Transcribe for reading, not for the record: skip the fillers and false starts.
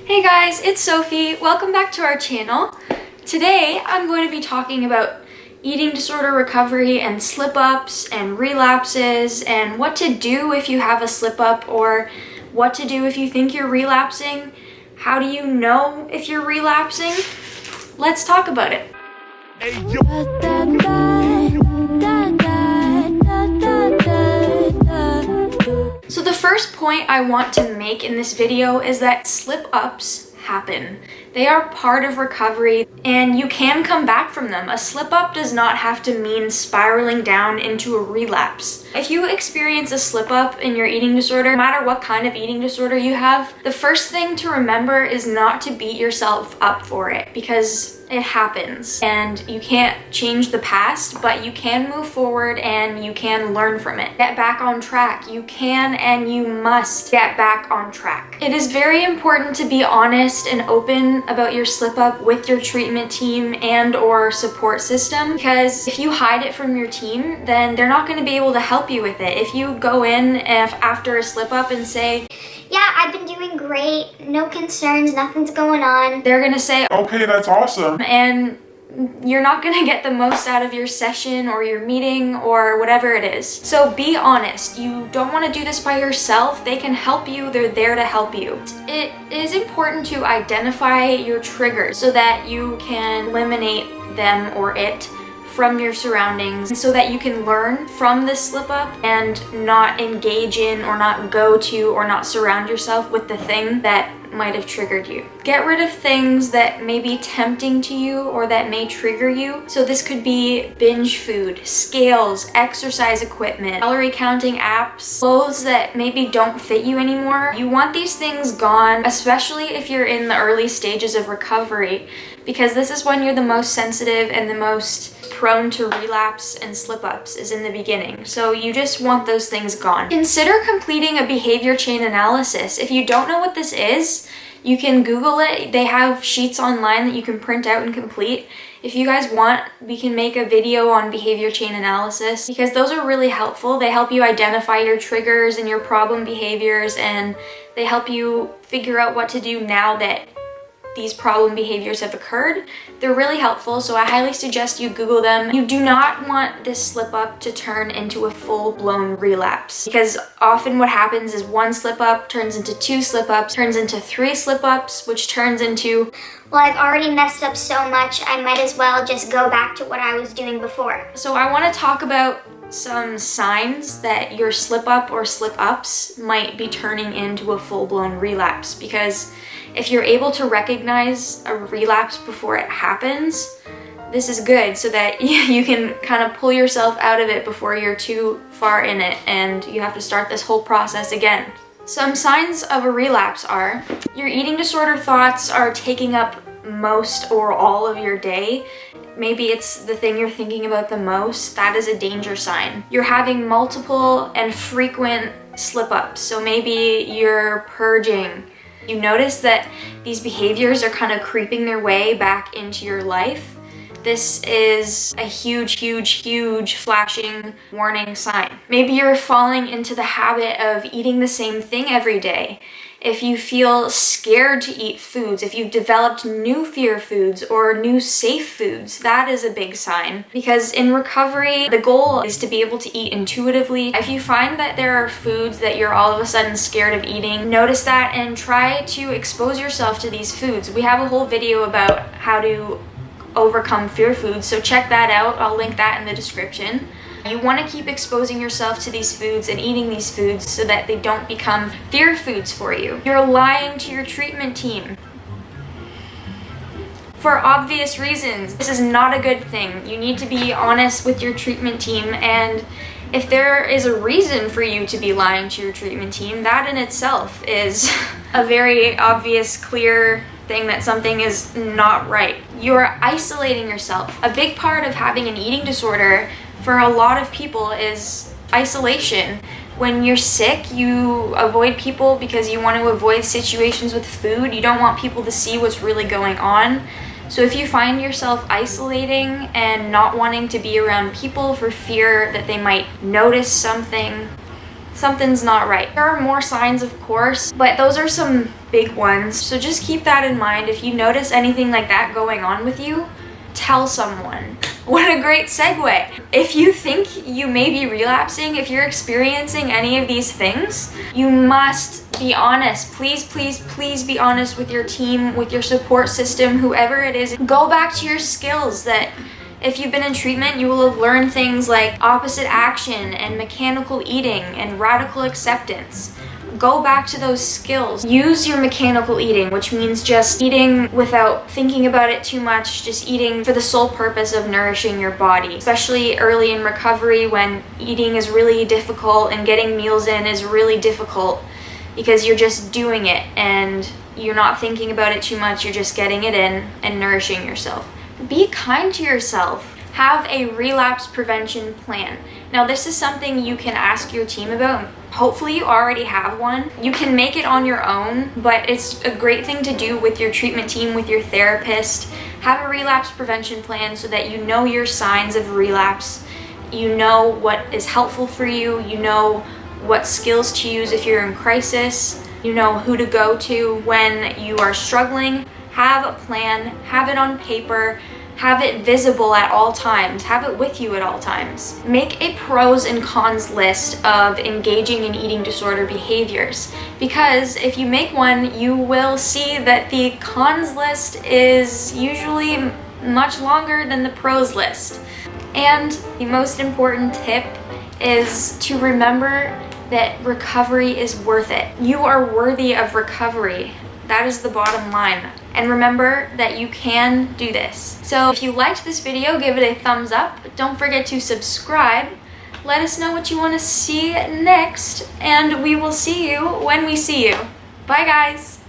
Hey guys, it's Sophie. Welcome back to our channel. Today I'm going to be talking about eating disorder recovery and slip-ups and relapses and what to do if you have a slip-up or what to do if you think you're relapsing. How do you know if you're relapsing? Let's talk about it. So the first point I want to make in this video is that slip-ups happen. They are part of recovery and you can come back from them. A slip-up does not have to mean spiraling down into a relapse. If you experience a slip-up in your eating disorder, no matter what kind of eating disorder you have, the first thing to remember is not to beat yourself up for it because it happens and you can't change the past, but you can move forward and you can learn from it. Get back on track. You can and you must get back on track. It is very important to be honest and open about your slip-up with your treatment team and or support system, because if you hide it from your team, then they're not going to be able to help you with it. If you go in after a slip-up and say, "Yeah, I've been doing great, no concerns, nothing's going on," they're gonna say, "Okay, that's awesome." And you're not gonna get the most out of your session or your meeting or whatever it is. So be honest. You don't want to do this by yourself. They can help you. They're there to help you. It is important to identify your triggers so that you can eliminate them or it from your surroundings so that you can learn from this slip up and not engage in or not go to or not surround yourself with the thing that might have triggered you. Get rid of things that may be tempting to you or that may trigger you. So this could be binge food, scales, exercise equipment, calorie counting apps, clothes that maybe don't fit you anymore. You want these things gone, especially if you're in the early stages of recovery, because this is when you're the most sensitive and the most prone to relapse and slip-ups is in the beginning. So you just want those things gone. Consider completing a behavior chain analysis. If you don't know what this is, you can Google it. They have sheets online that you can print out and complete. If you guys want, we can make a video on behavior chain analysis because those are really helpful. They help you identify your triggers and your problem behaviors, and they help you figure out what to do now that these problem behaviors have occurred. They're really helpful, so I highly suggest you Google them. You do not want this slip up to turn into a full-blown relapse, because often what happens is one slip up turns into two slip ups, turns into three slip ups, which turns into, "Well, I've already messed up so much, I might as well just go back to what I was doing before." So I want to talk about some signs that your slip up or slip ups might be turning into a full-blown relapse, because if you're able to recognize a relapse before it happens, this is good so that you can kind of pull yourself out of it before you're too far in it and you have to start this whole process again. Some signs of a relapse are your eating disorder thoughts are taking up most or all of your day. Maybe it's the thing you're thinking about the most. That is a danger sign. You're having multiple and frequent slip-ups. So maybe you're purging. You notice that these behaviors are kind of creeping their way back into your life. This is a huge flashing warning sign. Maybe you're falling into the habit of eating the same thing every day. If you feel scared to eat foods, if you've developed new fear foods or new safe foods, that is a big sign. Because in recovery, the goal is to be able to eat intuitively. If you find that there are foods that you're all of a sudden scared of eating, notice that and try to expose yourself to these foods. We have a whole video about how to overcome fear foods, so check that out. I'll link that in the description. You want to keep exposing yourself to these foods and eating these foods so that they don't become fear foods for you. You're lying to your treatment team for obvious reasons. This is not a good thing. You need to be honest with your treatment team, and if there is a reason for you to be lying to your treatment team, that in itself is a very obvious, clear thing that something is not right. You're isolating yourself. A big part of having an eating disorder for a lot of people is isolation. When you're sick, you avoid people because you want to avoid situations with food. You don't want people to see what's really going on. So if you find yourself isolating and not wanting to be around people for fear that they might notice something, something's not right. There are more signs, of course, but those are some big ones. So just keep that in mind. If you notice anything like that going on with you, tell someone. What a great segue. If you think you may be relapsing, if you're experiencing any of these things, you must be honest. Please, please, please be honest with your team, with your support system, whoever it is. Go back to your skills that if you've been in treatment, you will have learned things like opposite action and mechanical eating and radical acceptance. Go back to those skills. Use your mechanical eating, which means just eating without thinking about it too much, just eating for the sole purpose of nourishing your body, especially early in recovery when eating is really difficult and getting meals in is really difficult because you're just doing it and you're not thinking about it too much, you're just getting it in and nourishing yourself. Be kind to yourself. Have a relapse prevention plan. Now, this is something you can ask your team about. Hopefully you already have one. You can make it on your own, but it's a great thing to do with your treatment team, with your therapist. Have a relapse prevention plan so that you know your signs of relapse. You know what is helpful for you. You know what skills to use if you're in crisis. You know who to go to when you are struggling. Have a plan, have it on paper, have it visible at all times, have it with you at all times. Make a pros and cons list of engaging in eating disorder behaviors, because if you make one, you will see that the cons list is usually much longer than the pros list. And the most important tip is to remember that recovery is worth it. You are worthy of recovery. That is the bottom line. And remember that you can do this. So if you liked this video, give it a thumbs up. Don't forget to subscribe. Let us know what you want to see next, and we will see you when we see you. Bye, guys.